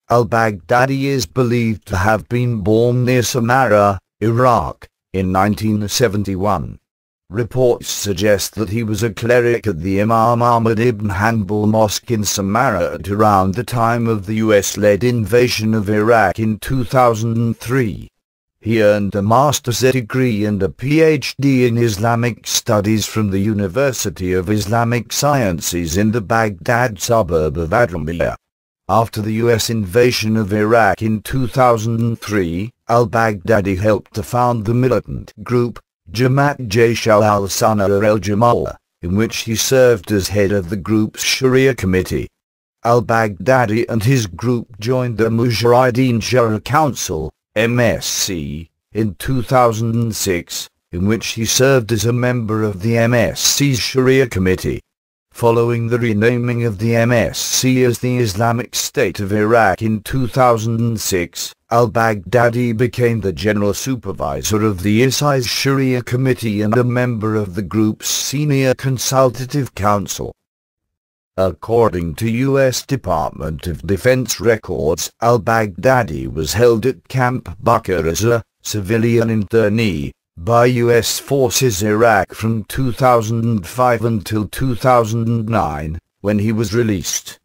Al-Baghdadi is believed to have been born near Samarra, Iraq, in 1971. Reports suggest that he was a cleric at the Imam Ahmad ibn Hanbal Mosque in Samarra at around the time of the US-led invasion of Iraq in 2003. He earned a master's degree and a PhD in Islamic Studies from the University of Islamic Sciences in the Baghdad suburb of Adramiyah. After the US invasion of Iraq in 2003, al-Baghdadi helped to found the militant group, Jamaat Jaish al-Sunnah al-Jama'ah, in which he served as head of the group's Sharia committee. Al-Baghdadi and his group joined the Mujahideen Shura Council, MSC, in 2006, in which he served as a member of the MSC's Sharia committee. Following the renaming of the MSC as the Islamic State of Iraq in 2006, al-Baghdadi became the general supervisor of the ISI's Sharia Committee and a member of the group's Senior Consultative Council. According to U.S. Department of Defense records, al-Baghdadi was held at Camp Bakar as a civilian internee by U.S. forces Iraq from 2005 until 2009, when he was released.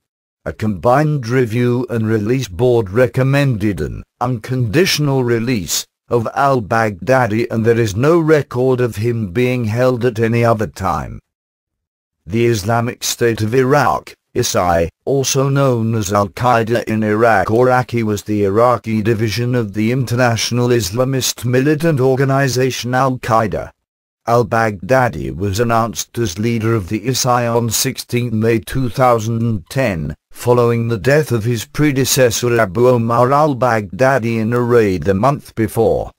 A combined review and release board recommended an unconditional release of al-Baghdadi, and there is no record of him being held at any other time. The Islamic State of Iraq, ISI, also known as Al-Qaeda in Iraq or IRAQi, was the Iraqi division of the international Islamist militant organization Al-Qaeda. Al-Baghdadi was announced as leader of the ISI on 16 May 2010, following the death of his predecessor Abu Omar al-Baghdadi in a raid the month before.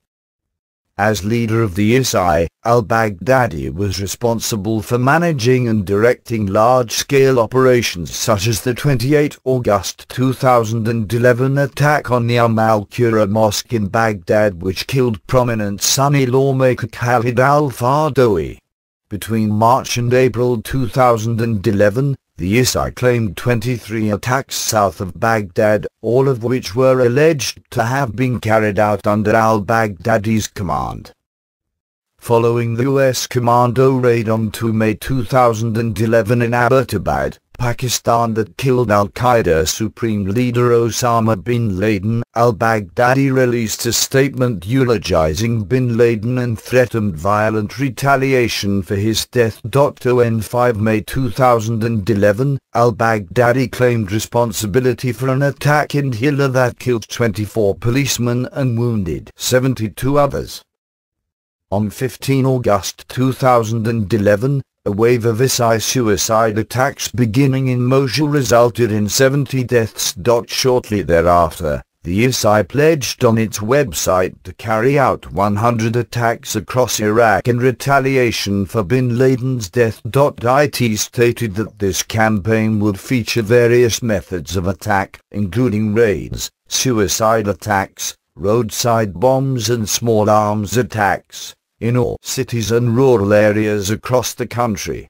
As leader of the ISI, al-Baghdadi was responsible for managing and directing large-scale operations such as the 28 August 2011 attack on the al-Qura Mosque in Baghdad, which killed prominent Sunni lawmaker Khalid al-Fardowi. Between March and April 2011, the ISI claimed 23 attacks south of Baghdad, all of which were alleged to have been carried out under al-Baghdadi's command. Following the US commando raid on 2 May 2011 in Abbottabad, Pakistan, that killed al-Qaeda supreme leader Osama bin Laden, al-Baghdadi released a statement eulogizing bin Laden and threatened violent retaliation for his death. On 5 May 2011, al-Baghdadi claimed responsibility for an attack in Hilla that killed 24 policemen and wounded 72 others. On 15 August 2011, a wave of ISI suicide attacks beginning in Mosul resulted in 70 deaths. Shortly thereafter, the ISI pledged on its website to carry out 100 attacks across Iraq in retaliation for bin Laden's death. It stated that this campaign would feature various methods of attack, including raids, suicide attacks, roadside bombs and small arms attacks, in all cities and rural areas across the country.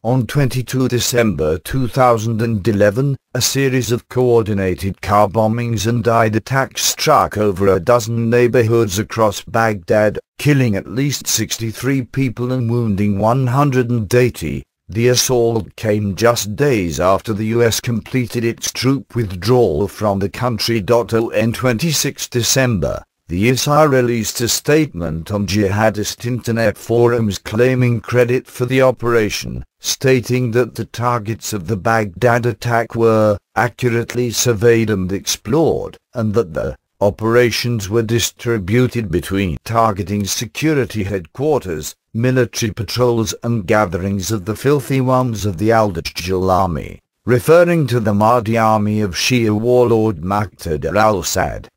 On 22 December 2011, a series of coordinated car bombings and night attacks struck over a dozen neighborhoods across Baghdad, killing at least 63 people and wounding 180. The assault came just days after the US completed its troop withdrawal from the country. On 26 December, the ISI released a statement on jihadist internet forums claiming credit for the operation, stating that the targets of the Baghdad attack were accurately surveyed and explored, and that the operations were distributed between targeting security headquarters, military patrols and gatherings of the filthy ones of the al-Dajjal army, referring to the Mahdi army of Shia warlord Muqtada al-Assad.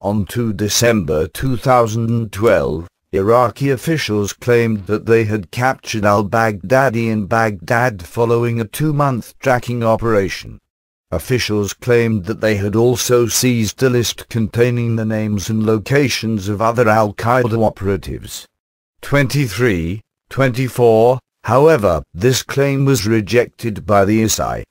On 2 December 2012, Iraqi officials claimed that they had captured al-Baghdadi in Baghdad following a 2-month tracking operation. Officials claimed that they had also seized a list containing the names and locations of other al-Qaeda operatives. 24. However, this claim was rejected by the ISI.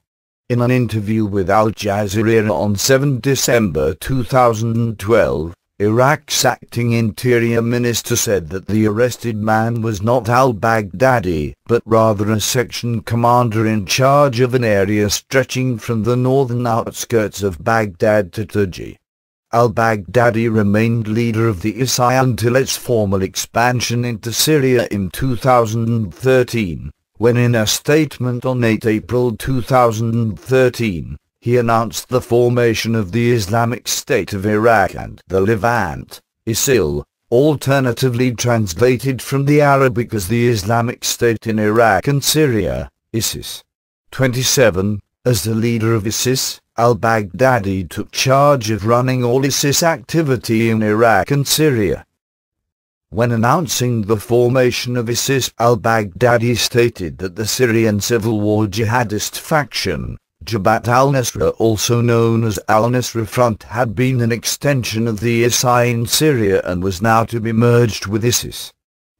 In an interview with Al Jazeera on 7 December 2012, Iraq's acting Interior Minister said that the arrested man was not al-Baghdadi, but rather a section commander in charge of an area stretching from the northern outskirts of Baghdad to Tuji. Al-Baghdadi remained leader of the ISI until its formal expansion into Syria in 2013, when in a statement on 8 April 2013, he announced the formation of the Islamic State of Iraq and the Levant, ISIL, alternatively translated from the Arabic as the Islamic State in Iraq and Syria, ISIS. 27. As the leader of ISIS, al-Baghdadi took charge of running all ISIS activity in Iraq and Syria. When announcing the formation of ISIS, al-Baghdadi stated that the Syrian civil war jihadist faction, Jabhat al-Nusra, also known as al-Nusra Front, had been an extension of the ISI in Syria and was now to be merged with ISIS.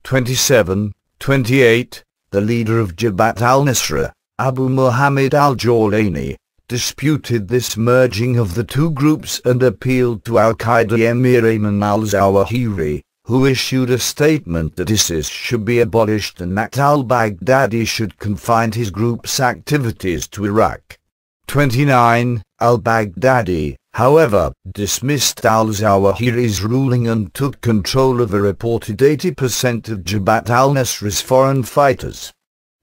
27. 28. The leader of Jabhat al-Nusra, Abu Muhammad al-Jawlani, disputed this merging of the two groups and appealed to al-Qaeda Emir Ayman al-Zawahiri, who issued a statement that ISIS should be abolished and that al-Baghdadi should confine his group's activities to Iraq. 29. Al-Baghdadi, however, dismissed al-Zawahiri's ruling and took control of a reported 80% of Jabhat al-Nusra's foreign fighters.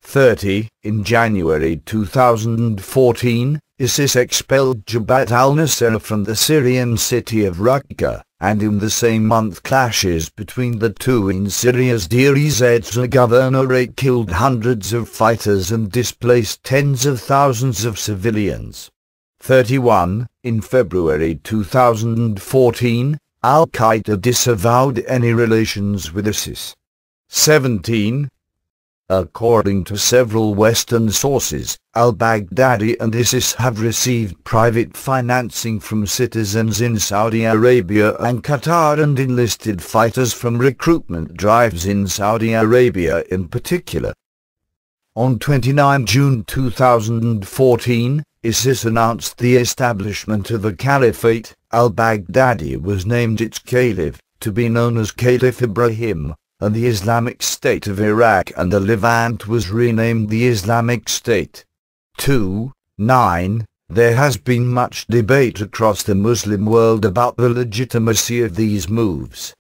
30. In January 2014, ISIS expelled Jabhat al-Nusra from the Syrian city of Raqqa, and in the same month clashes between the two in Syria's Deir ez-Zor governorate killed hundreds of fighters and displaced tens of thousands of civilians. 31. In February 2014, al-Qaeda disavowed any relations with ISIS. 17. According to several Western sources, al-Baghdadi and ISIS have received private financing from citizens in Saudi Arabia and Qatar and enlisted fighters from recruitment drives in Saudi Arabia in particular. On 29 June 2014, ISIS announced the establishment of a caliphate. Al-Baghdadi was named its caliph, to be known as Caliph Ibrahim, and the Islamic State of Iraq and the Levant was renamed the Islamic State. 2. 9. There has been much debate across the Muslim world about the legitimacy of these moves.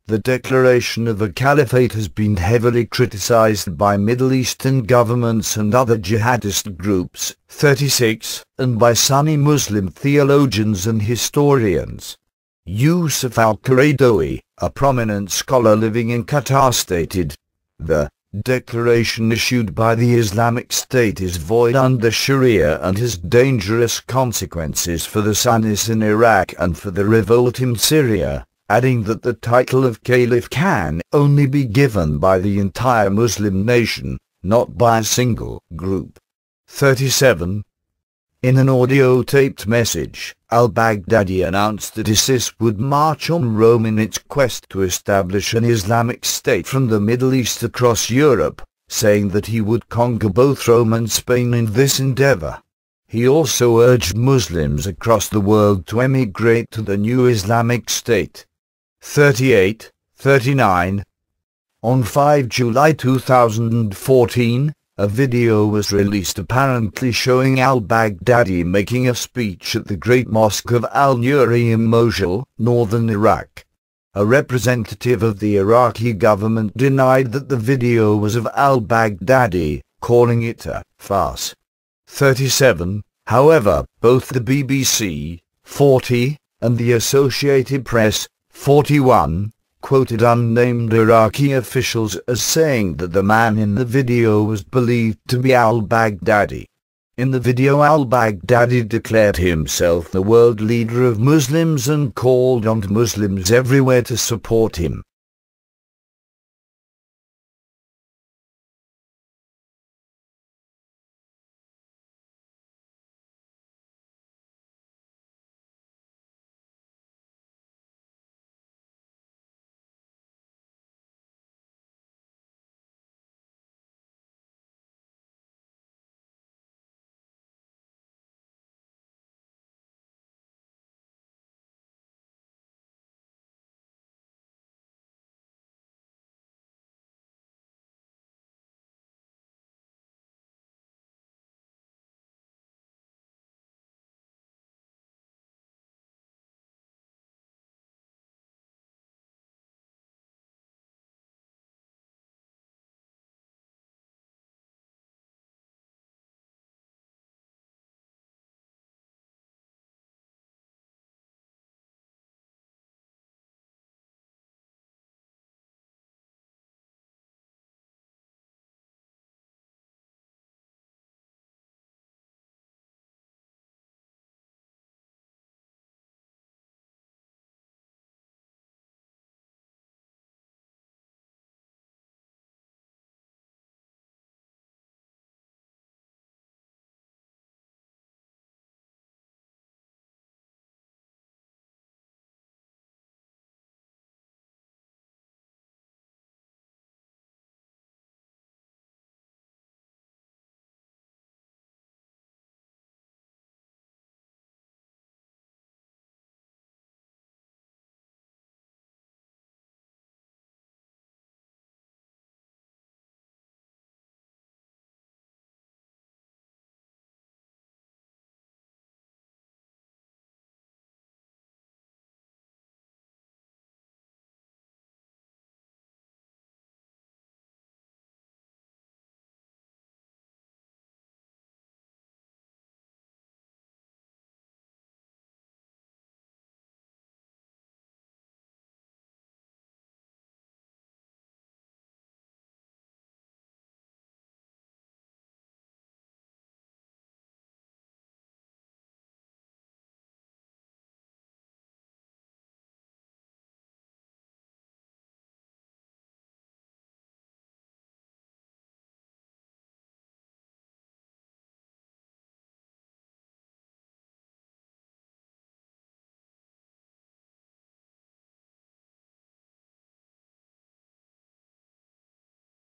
The declaration of a caliphate has been heavily criticized by Middle Eastern governments and other jihadist groups. 36. And by Sunni Muslim theologians and historians. Yusuf al-Qaradawi, a prominent scholar living in Qatar, stated, "The declaration issued by the Islamic State is void under Sharia and has dangerous consequences for the Sunnis in Iraq and for the revolt in Syria," adding that the title of caliph can only be given by the entire Muslim nation, not by a single group. 37. In an audio-taped message, al-Baghdadi announced that ISIS would march on Rome in its quest to establish an Islamic State from the Middle East across Europe, saying that he would conquer both Rome and Spain in this endeavor. He also urged Muslims across the world to emigrate to the new Islamic State. 38. 39. On 5 July 2014, a video was released apparently showing al-Baghdadi making a speech at the Great Mosque of Al-Nuri in Mosul, northern Iraq. A representative of the Iraqi government denied that the video was of al-Baghdadi, calling it a farce. 37. However, both the BBC, 40, and the Associated Press, 41, quoted unnamed Iraqi officials as saying that the man in the video was believed to be al-Baghdadi. In the video, al-Baghdadi declared himself the world leader of Muslims and called on Muslims everywhere to support him.